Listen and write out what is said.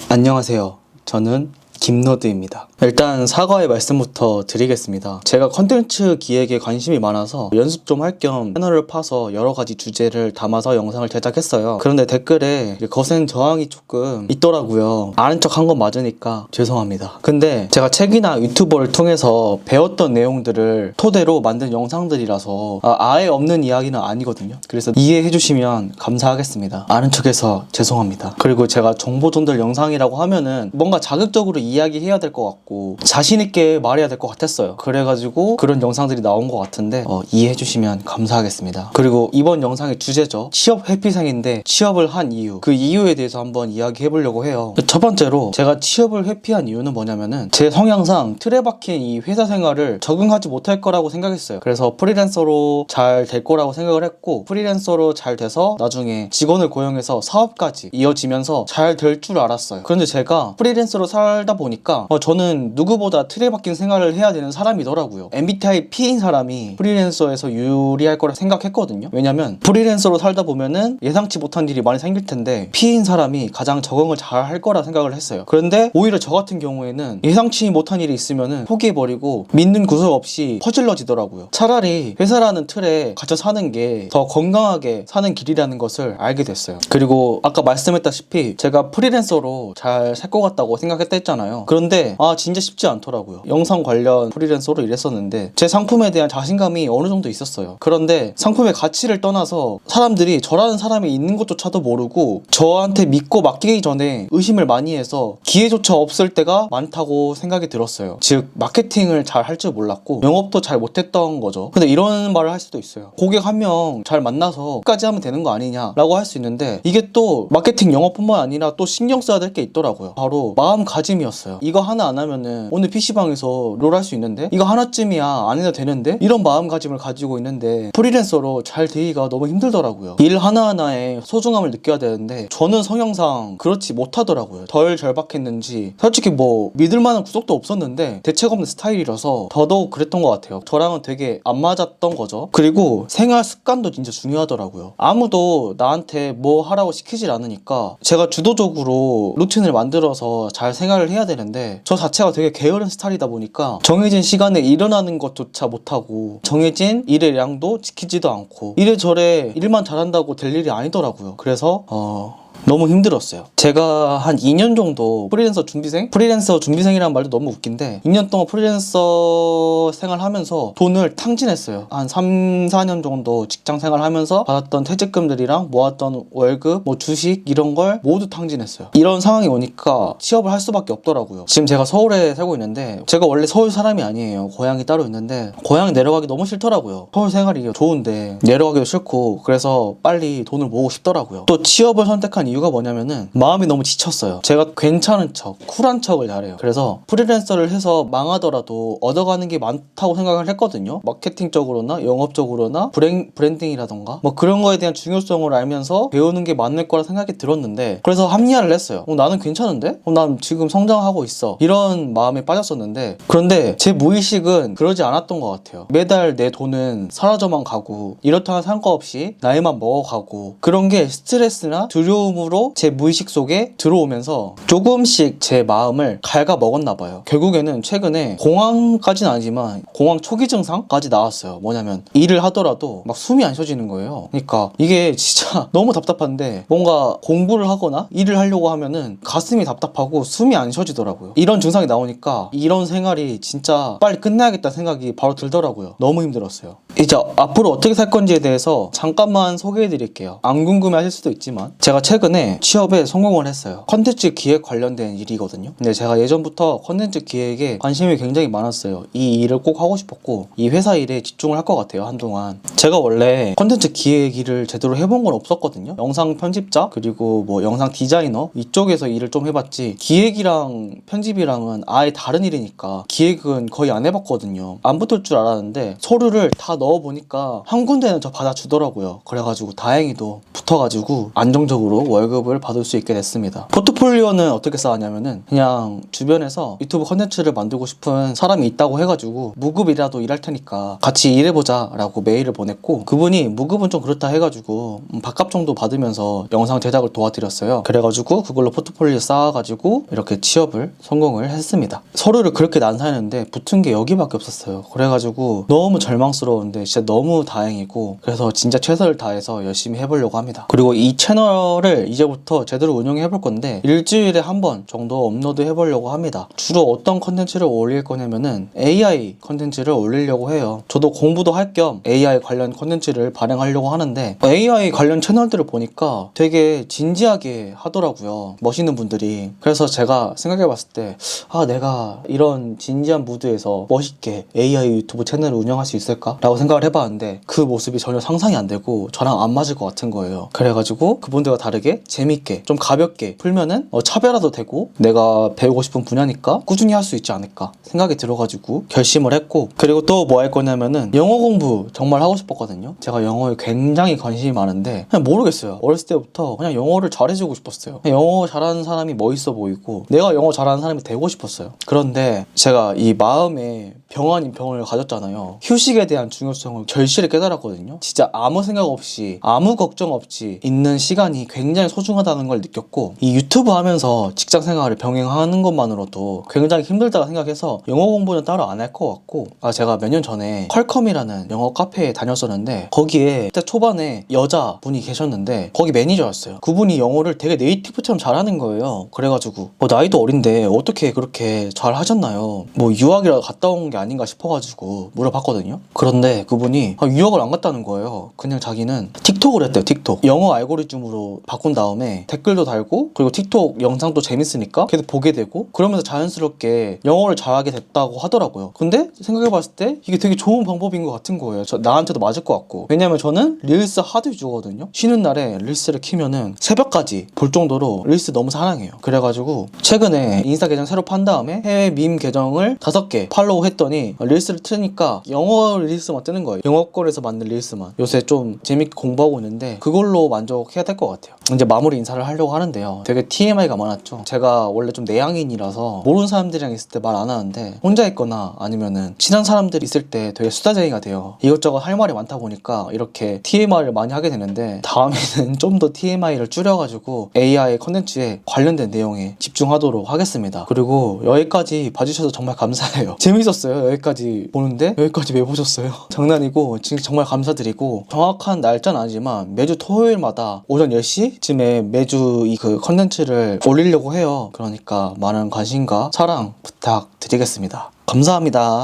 안녕하세요. 저는 김노드입니다. 일단 사과의 말씀부터 드리겠습니다. 제가 컨텐츠 기획에 관심이 많아서 연습 좀 할 겸 채널을 파서 여러 가지 주제를 담아서 영상을 제작했어요. 그런데 댓글에 거센 저항이 조금 있더라고요. 아는 척 한 건 맞으니까 죄송합니다. 근데 제가 책이나 유튜버를 통해서 배웠던 내용들을 토대로 만든 영상들이라서 아예 없는 이야기는 아니거든요. 그래서 이해해 주시면 감사하겠습니다. 아는 척해서 죄송합니다. 그리고 제가 정보 전달 영상이라고 하면은 뭔가 자극적으로 이야기해야 될 것 같고 자신있게 말해야 될 것 같았어요. 그래가지고 그런 영상들이 나온 것 같은데 이해해 주시면 감사하겠습니다. 그리고 이번 영상의 주제죠. 취업 회피생인데 취업을 한 이유, 그 이유에 대해서 한번 이야기해 보려고 해요. 첫 번째로 제가 취업을 회피한 이유는 뭐냐면은 제 성향상 틀에 박힌 이 회사 생활을 적응하지 못할 거라고 생각했어요. 그래서 프리랜서로 잘 될 거라고 생각을 했고, 프리랜서로 잘 돼서 나중에 직원을 고용해서 사업까지 이어지면서 잘 될 줄 알았어요. 그런데 제가 프리랜서로 살다 보니까 저는 누구보다 틀에 박힌 생활을 해야 되는 사람이더라고요. MBTI P인 사람이 프리랜서에서 유리할 거라 생각했거든요. 왜냐면 프리랜서로 살다 보면은 예상치 못한 일이 많이 생길 텐데 P인 사람이 가장 적응을 잘 할 거라 생각을 했어요. 그런데 오히려 저 같은 경우에는 예상치 못한 일이 있으면은 포기해버리고 믿는 구석 없이 퍼질러지더라고요. 차라리 회사라는 틀에 갇혀 사는 게 더 건강하게 사는 길이라는 것을 알게 됐어요. 그리고 아까 말씀했다시피 제가 프리랜서로 잘 살 것 같다고 생각했다 했잖아요. 그런데 진짜 쉽지 않더라고요. 영상 관련 프리랜서로 일했었는데 제 상품에 대한 자신감이 어느 정도 있었어요. 그런데 상품의 가치를 떠나서 사람들이 저라는 사람이 있는 것조차도 모르고 저한테 믿고 맡기기 전에 의심을 많이 해서 기회조차 없을 때가 많다고 생각이 들었어요. 즉 마케팅을 잘 할 줄 몰랐고 영업도 잘 못했던 거죠. 근데 이런 말을 할 수도 있어요. 고객 한 명 잘 만나서 끝까지 하면 되는 거 아니냐 라고 할 수 있는데, 이게 또 마케팅 영업뿐만 아니라 또 신경 써야 될 게 있더라고요. 바로 마음가짐이었어요. 이거 하나 안 하면은 오늘 PC방에서 롤 할 수 있는데, 이거 하나쯤이야 안 해도 되는데, 이런 마음가짐을 가지고 있는데 프리랜서로 잘 되기가 너무 힘들더라고요. 일 하나하나에 소중함을 느껴야 되는데 저는 성향상 그렇지 못하더라고요. 덜 절박했는지 솔직히 뭐 믿을만한 구석도 없었는데 대책 없는 스타일이라서 더더욱 그랬던 것 같아요. 저랑은 되게 안 맞았던 거죠. 그리고 생활 습관도 진짜 중요하더라고요. 아무도 나한테 뭐 하라고 시키질 않으니까 제가 주도적으로 루틴을 만들어서 잘 생활을 해야 되는데, 저 자체가 되게 게으른 스타일이다 보니까 정해진 시간에 일어나는 것조차 못하고 정해진 일의 양도 지키지도 않고 이래저래 일만 잘한다고 될 일이 아니더라고요. 그래서 너무 힘들었어요. 제가 한 2년 정도 프리랜서 준비생이라는 말도 너무 웃긴데 2년 동안 프리랜서 생활하면서 돈을 탕진했어요. 한 3, 4년 정도 직장 생활하면서 받았던 퇴직금들이랑 모았던 월급, 뭐 주식 이런 걸 모두 탕진했어요. 이런 상황이 오니까 취업을 할 수밖에 없더라고요. 지금 제가 서울에 살고 있는데 제가 원래 서울 사람이 아니에요. 고향이 따로 있는데 고향 내려가기 너무 싫더라고요. 서울 생활이 좋은데 내려가기도 싫고, 그래서 빨리 돈을 모으고 싶더라고요. 또 취업을 선택한 이유가 뭐냐면은 마음이 너무 지쳤어요. 제가 괜찮은 척, 쿨한 척을 잘해요. 그래서 프리랜서를 해서 망하더라도 얻어가는 게 많다고 생각을 했거든요. 마케팅적으로나 영업적으로나 브랜딩이라던가 뭐 그런 거에 대한 중요성을 알면서 배우는 게 맞을 거라 생각이 들었는데, 그래서 합리화를 했어요. 나는 괜찮은데? 난 지금 성장하고 있어. 이런 마음에 빠졌었는데, 그런데 제 무의식은 그러지 않았던 것 같아요. 매달 내 돈은 사라져만 가고 이렇다는 상관없이 나이만 먹어가고, 그런 게 스트레스나 두려움으로 제 무의식 속에 들어오면서 조금씩 제 마음을 갉아먹었나 봐요. 결국에는 최근에 공황까지는 아니지만 공황 초기 증상까지 나왔어요. 뭐냐면 일을 하더라도 막 숨이 안 쉬어지는 거예요. 그러니까 이게 진짜 너무 답답한데, 뭔가 공부를 하거나 일을 하려고 하면은 가슴이 답답하고 숨이 안 쉬어지더라고요. 이런 증상이 나오니까 이런 생활이 진짜 빨리 끝내야겠다는 생각이 바로 들더라고요. 너무 힘들었어요. 이제 앞으로 어떻게 살 건지에 대해서 잠깐만 소개해 드릴게요. 안 궁금해 하실 수도 있지만 제가 최근에 취업에 성공을 했어요. 컨텐츠 기획 관련된 일이거든요. 근데 제가 예전부터 컨텐츠 기획에 관심이 굉장히 많았어요. 이 일을 꼭 하고 싶었고 이 회사 일에 집중을 할 것 같아요. 한동안 제가 원래 컨텐츠 기획 일을 제대로 해본 건 없었거든요. 영상 편집자 그리고 뭐 영상 디자이너 이쪽에서 일을 좀 해봤지, 기획이랑 편집이랑은 아예 다른 일이니까 기획은 거의 안 해봤거든요. 안 붙을 줄 알았는데 서류를 다 넣어보니까 한 군데는 저 받아주더라고요. 그래가지고 다행히도 붙어가지고 안정적으로 월급을 받을 수 있게 됐습니다. 포트폴리오는 어떻게 쌓았냐면은 그냥 주변에서 유튜브 컨텐츠를 만들고 싶은 사람이 있다고 해가지고 무급이라도 일할 테니까 같이 일해보자 라고 메일을 보냈고, 그분이 무급은 좀 그렇다 해가지고 밥값 정도 받으면서 영상 제작을 도와드렸어요. 그래가지고 그걸로 포트폴리오 쌓아가지고 이렇게 취업을 성공을 했습니다. 서류를 그렇게 난사했는데 붙은 게 여기밖에 없었어요. 그래가지고 너무 절망스러운데 진짜 너무 다행이고, 그래서 진짜 최선을 다해서 열심히 해보려고 합니다. 그리고 이 채널을 이제부터 제대로 운영해 볼 건데 일주일에 한 번 정도 업로드 해보려고 합니다. 주로 어떤 컨텐츠를 올릴 거냐면은 AI 컨텐츠를 올리려고 해요. 저도 공부도 할 겸 AI 관련 컨텐츠를 발행하려고 하는데 AI 관련 채널들을 보니까 되게 진지하게 하더라고요. 멋있는 분들이. 그래서 제가 생각해봤을 때 내가 이런 진지한 무드에서 멋있게 AI 유튜브 채널을 운영할 수 있을까? 라고 생각을 해봤는데 그 모습이 전혀 상상이 안 되고 저랑 안 맞을 것 같은 거예요. 그래가지고 그분들과 다르게 재밌게 좀 가볍게 풀면은 차별화도 되고 내가 배우고 싶은 분야니까 꾸준히 할 수 있지 않을까 생각이 들어가지고 결심을 했고, 그리고 또 뭐 할 거냐면은 영어 공부 정말 하고 싶었거든요. 제가 영어에 굉장히 관심이 많은데 그냥 모르겠어요. 어렸을 때부터 그냥 영어를 잘해주고 싶었어요. 그냥 영어 잘하는 사람이 멋있어 보이고 내가 영어 잘하는 사람이 되고 싶었어요. 그런데 제가 이 마음에 병 아닌 병을 가졌잖아요. 휴식에 대한 중요성을 절실히 깨달았거든요. 진짜 아무 생각 없이 아무 걱정 없이 있는 시간이 굉장히 소중하다는 걸 느꼈고, 이 유튜브 하면서 직장 생활을 병행하는 것만으로도 굉장히 힘들다고 생각해서 영어 공부는 따로 안 할 것 같고, 제가 몇 년 전에 컬컴이라는 영어 카페에 다녔었는데 거기에 그때 초반에 여자분이 계셨는데 거기 매니저였어요. 그분이 영어를 되게 네이티브처럼 잘하는 거예요. 그래가지고 나이도 어린데 어떻게 그렇게 잘 하셨나요? 뭐 유학이라도 갔다 온 게 아닌가 싶어가지고 물어봤거든요. 그런데 그분이 유학을 안 갔다는 거예요. 그냥 자기는 틱톡을 했대요. 틱톡. 영어 알고리즘으로 바꾼 다음에 댓글도 달고, 그리고 틱톡 영상도 재밌으니까 계속 보게 되고, 그러면서 자연스럽게 영어를 잘하게 됐다고 하더라고요. 근데 생각해봤을 때 이게 되게 좋은 방법인 것 같은 거예요. 나한테도 맞을 것 같고. 왜냐면 저는 릴스 하드 유저거든요. 쉬는 날에 릴스를 키면은 새벽까지 볼 정도로 릴스 너무 사랑해요. 그래가지고 최근에 인스타 계정 새로 판 다음에 해외 밈 계정을 5개 팔로우 했더니 릴스를 트니까 영어 릴스만 뜨는 거예요. 영어권에서 만든 릴스만. 요새 좀 재밌게 공부하고 있는데 그걸로 만족해야 될 것 같아요. 이제 마무리 인사를 하려고 하는데요. 되게 TMI가 많았죠. 제가 원래 좀 내향인이라서 모르는 사람들이랑 있을 때 말 안 하는데 혼자 있거나 아니면은 친한 사람들이 있을 때 되게 수다쟁이가 돼요. 이것저것 할 말이 많다 보니까 이렇게 TMI를 많이 하게 되는데 다음에는 좀 더 TMI를 줄여가지고 AI 컨텐츠에 관련된 내용에 집중하도록 하겠습니다. 그리고 여기까지 봐주셔서 정말 감사해요. 재밌었어요. 여기까지 보는데 여기까지 왜 보셨어요? 장난이고 진짜 정말 감사드리고, 정확한 날짜는 아니지만 매주 토요일마다 오전 10시쯤에 매주 이 컨텐츠를 올리려고 해요. 그러니까 많은 관심과 사랑 부탁드리겠습니다. 감사합니다.